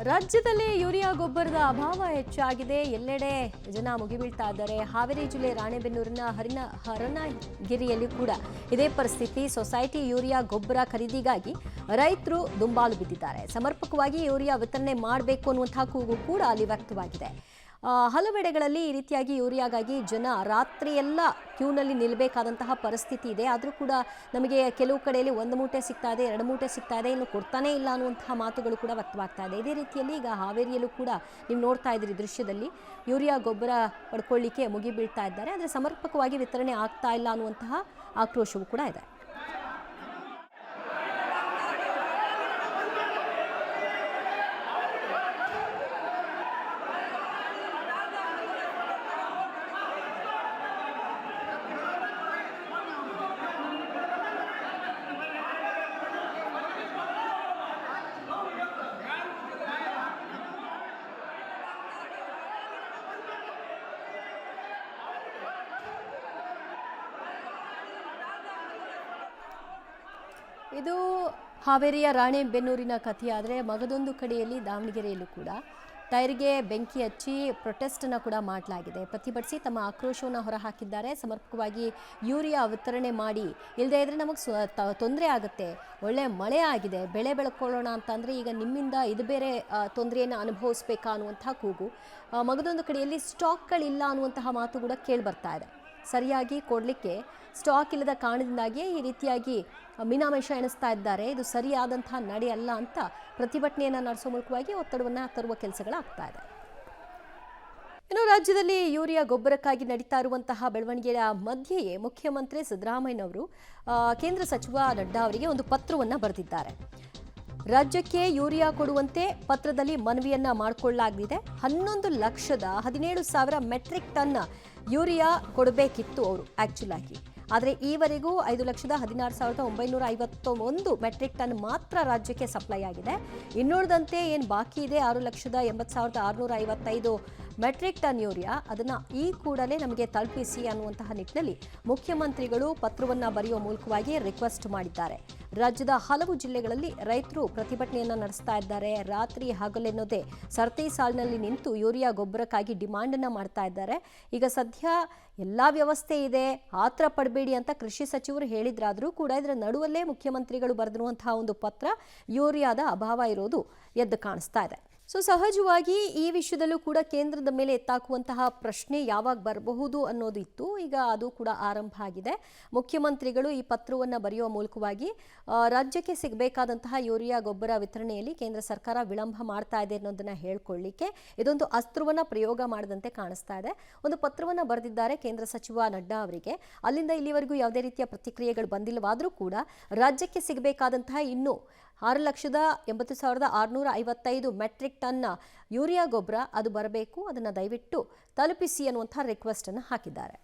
ರಾಜ್ಯದಲ್ಲಿ ಯೂರಿಯಾ ಗೊಬ್ಬರದ ಅಭಾವ ಹೆಚ್ಚಾಗಿದೆ. ಎಲ್ಲೆಡೆ ಜನ ಮುಗಿಬೀಳ್ತಾ ಇದ್ದಾರೆ. ಹಾವೇರಿ ಜಿಲ್ಲೆ ರಾಣೆಬೆನ್ನೂರಿನ ಹರನಗಿರಿಯಲ್ಲಿ ಕೂಡ ಇದೇ ಪರಿಸ್ಥಿತಿ. ಸೊಸೈಟಿ ಯೂರಿಯಾ ಗೊಬ್ಬರ ಖರೀದಿಗಾಗಿ ರೈತರು ದುಂಬಾಲು ಬಿದ್ದಿದ್ದಾರೆ. ಸಮರ್ಪಕವಾಗಿ ಯೂರಿಯಾ ವಿತರಣೆ ಮಾಡಬೇಕು ಅನ್ನುವಂತಹ ಕೂಗು ಕೂಡ ಅಲ್ಲಿ ವ್ಯಕ್ತವಾಗಿದೆ. ಹಲವೆಡೆಗಳಲ್ಲಿ ಈ ರೀತಿಯಾಗಿ ಯೂರಿಯಾಗಾಗಿ ಜನ ರಾತ್ರಿಯೆಲ್ಲ ಕ್ಯೂನಲ್ಲಿ ನಿಲ್ಲಬೇಕಾದಂತಹ ಪರಿಸ್ಥಿತಿ ಇದೆ. ಆದರೂ ಕೂಡ ನಮಗೆ ಕೆಲವು ಕಡೆಯಲ್ಲಿ 1 ಮೂಟೆ ಸಿಗ್ತಾ ಇದೆ, 2 ಮೂಟೆ ಸಿಗ್ತಾ ಇದೆ, ಇನ್ನು ಕೊಡ್ತಾನೇ ಇಲ್ಲ ಅನ್ನುವಂತಹ ಮಾತುಗಳು ಕೂಡ ವ್ಯಕ್ತವಾಗ್ತಾ ಇದೆ. ಇದೇ ರೀತಿಯಲ್ಲಿ ಈಗ ಹಾವೇರಿಯಲ್ಲೂ ಕೂಡ ನೀವು ನೋಡ್ತಾ ಇದ್ದೀರಿ ದೃಶ್ಯದಲ್ಲಿ ಯೂರಿಯಾ ಗೊಬ್ಬರ ಪಡ್ಕೊಳ್ಳಿಕ್ಕೆ ಮುಗಿಬೀಳ್ತಾ ಇದ್ದಾರೆ. ಆದರೆ ಸಮರ್ಪಕವಾಗಿ ವಿತರಣೆ ಆಗ್ತಾ ಇಲ್ಲ ಅನ್ನುವಂತಹ ಆಕ್ರೋಶವೂ ಕೂಡ ಇದೆ. ಇದು ಹಾವೇರಿಯ ರಾಣೆಬೆನ್ನೂರಿನ ಕಥೆಯಾದರೆ ಮಗದೊಂದು ಕಡೆಯಲ್ಲಿ ದಾವಣಗೆರೆಯಲ್ಲೂ ಕೂಡ ಟೈರ್ಗೆ ಬೆಂಕಿ ಹಚ್ಚಿ ಪ್ರೊಟೆಸ್ಟನ್ನು ಕೂಡ ಮಾಡಲಾಗಿದೆ. ಪ್ರತಿಭಟಿಸಿ ತಮ್ಮ ಆಕ್ರೋಶವನ್ನು ಹೊರಹಾಕಿದ್ದಾರೆ. ಸಮರ್ಪಕವಾಗಿ ಯೂರಿಯಾ ವಿತರಣೆ ಮಾಡಿ, ಇಲ್ಲದೇ ಇದ್ದರೆ ನಮಗೆ ತೊಂದರೆ ಆಗುತ್ತೆ. ಒಳ್ಳೆ ಮಳೆ ಆಗಿದೆ, ಬೆಳೆ ಬೆಳ್ಕೊಳ್ಳೋಣ ಅಂತಂದರೆ ಈಗ ನಿಮ್ಮಿಂದ ಇದು ಬೇರೆ ತೊಂದರೆಯನ್ನು ಅನುಭವಿಸ್ಬೇಕಾ ಅನ್ನುವಂಥ ಕೂಗು. ಮಗದೊಂದು ಕಡೆಯಲ್ಲಿ ಸ್ಟಾಕ್ಗಳಿಲ್ಲ ಅನ್ನುವಂತಹ ಮಾತು ಕೂಡ ಕೇಳಿಬರ್ತಾ ಇದೆ. ಸರಿಯಾಗಿ ಕೊಡಲಿಕ್ಕೆ ಸ್ಟಾಕ್ ಇಲ್ಲದ ಕಾರಣದಿಂದಾಗಿಯೇ ಈ ರೀತಿಯಾಗಿ ಮೀನಾಮೇಷ ಎಣಿಸ್ತಾ ಇದ್ದಾರೆ. ಇದು ಸರಿಯಾದಂತಹ ನಡೆ ಅಲ್ಲ ಅಂತ ಪ್ರತಿಭಟನೆಯನ್ನು ನಡೆಸುವ ಮೂಲಕವಾಗಿ ಒತ್ತಡವನ್ನು ತರುವ ಕೆಲಸಗಳಾಗ್ತಾ ಇದೆ. ಇನ್ನು ರಾಜ್ಯದಲ್ಲಿ ಯೂರಿಯಾ ಗೊಬ್ಬರಕ್ಕಾಗಿ ನಡೀತಾ ಇರುವಂತಹ ಬೆಳವಣಿಗೆಯ ಮಧ್ಯೆಯೇ ಮುಖ್ಯಮಂತ್ರಿ ಸಿದ್ದರಾಮಯ್ಯನವರು ಕೇಂದ್ರ ಸಚಿವ ನಡ್ಡಾ ಅವರಿಗೆ ಒಂದು ಪತ್ರವನ್ನು ಬರೆದಿದ್ದಾರೆ. ರಾಜ್ಯಕ್ಕೆ ಯೂರಿಯಾ ಕೊಡುವಂತೆ ಪತ್ರದಲ್ಲಿ ಮನವಿಯನ್ನ ಮಾಡಿಕೊಳ್ಳಲಾಗಿದೆ. 11,17,000 ಮೆಟ್ರಿಕ್ ಟನ್ ಯೂರಿಯಾ ಕೊಡಬೇಕಿತ್ತು ಅವರು ಆಕ್ಚುಲ್ ಆಗಿ. ಆದರೆ ಈವರೆಗೂ 5,16,951 ಮೆಟ್ರಿಕ್ ಟನ್ ಮಾತ್ರ ರಾಜ್ಯಕ್ಕೆ ಸಪ್ಲೈ ಆಗಿದೆ. ಇನ್ನುಳಿದಂತೆ ಏನು ಬಾಕಿ ಇದೆ 6,80,655 ಮೆಟ್ರಿಕ್ ಟನ್ ಯೂರಿಯಾ, ಅದನ್ನು ಈ ಕೂಡಲೇ ನಮಗೆ ತಲುಪಿಸಿ ಅನ್ನುವಂತಹ ನಿಟ್ಟಿನಲ್ಲಿ ಮುಖ್ಯಮಂತ್ರಿಗಳು ಪತ್ರವನ್ನು ಬರೆಯುವ ಮೂಲಕವಾಗಿ ರಿಕ್ವೆಸ್ಟ್ ಮಾಡಿದ್ದಾರೆ. ರಾಜ್ಯದ ಹಲವು ಜಿಲ್ಲೆಗಳಲ್ಲಿ ರೈತರು ಪ್ರತಿಭಟನೆಯನ್ನು ನಡೆಸ್ತಾ ಇದ್ದಾರೆ. ರಾತ್ರಿ ಹಗಲೆನ್ನೋದೇ ಸರತಿ ಸಾಲಿನಲ್ಲಿ ನಿಂತು ಯೂರಿಯಾ ಗೊಬ್ಬರಕ್ಕಾಗಿ ಡಿಮಾಂಡನ್ನು ಮಾಡ್ತಾ ಇದ್ದಾರೆ. ಈಗ ಸದ್ಯ ಎಲ್ಲ ವ್ಯವಸ್ಥೆ ಇದೆ, ಆತರ ಪಡಬೇಡಿ ಅಂತ ಕೃಷಿ ಸಚಿವರು ಹೇಳಿದ್ರಾದರೂ ಕೂಡ ಇದರ ನಡುವಲ್ಲೇ ಮುಖ್ಯಮಂತ್ರಿಗಳು ಬರೆದಿರುವಂತಹ ಒಂದು ಪತ್ರ ಯೂರಿಯಾದ ಅಭಾವ ಇರೋದು ಎದ್ದು ಕಾಣಿಸ್ತಾ ಇದೆ. ಸೊ ಸಹಜವಾಗಿ ಈ ವಿಷಯದಲ್ಲೂ ಕೂಡ ಕೇಂದ್ರದ ಮೇಲೆ ಎತ್ತಾಕುವಂತಹ ಪ್ರಶ್ನೆ ಯಾವಾಗ ಬರಬಹುದು ಅನ್ನೋದು ಇತ್ತು. ಈಗ ಅದು ಕೂಡ ಆರಂಭ ಆಗಿದೆ. ಮುಖ್ಯಮಂತ್ರಿಗಳು ಈ ಪತ್ರವನ್ನು ಬರೆಯುವ ಮೂಲಕವಾಗಿ ರಾಜ್ಯಕ್ಕೆ ಸಿಗಬೇಕಾದಂತಹ ಯೂರಿಯಾ ಗೊಬ್ಬರ ವಿತರಣೆಯಲ್ಲಿ ಕೇಂದ್ರ ಸರ್ಕಾರ ವಿಳಂಬ ಮಾಡ್ತಾ ಇದೆ ಅನ್ನೋದನ್ನ ಹೇಳ್ಕೊಳ್ಳಿಕ್ಕೆ ಇದೊಂದು ಅಸ್ತ್ರವನ್ನು ಪ್ರಯೋಗ ಮಾಡದಂತೆ ಕಾಣಿಸ್ತಾ ಇದೆ. ಒಂದು ಪತ್ರವನ್ನು ಬರೆದಿದ್ದಾರೆ ಕೇಂದ್ರ ಸಚಿವ ನಡ್ಡಾ ಅವರಿಗೆ. ಅಲ್ಲಿಂದ ಇಲ್ಲಿವರೆಗೂ ಯಾವುದೇ ರೀತಿಯ ಪ್ರತಿಕ್ರಿಯೆಗಳು ಬಂದಿಲ್ಲವಾದರೂ ಕೂಡ ರಾಜ್ಯಕ್ಕೆ ಸಿಗಬೇಕಾದಂತಹ ಇನ್ನು 6,80,655 ಮೆಟ್ರಿಕ್ ಟನ್ ಯೂರಿಯಾ ಗೊಬ್ಬರ ಅದು ಬರಬೇಕು, ಅದನ್ನು ದಯವಿಟ್ಟು ತಲುಪಿಸಿ ಅನ್ನುವಂಥ ರಿಕ್ವೆಸ್ಟ್ ಅನ್ನು ಹಾಕಿದ್ದಾರೆ.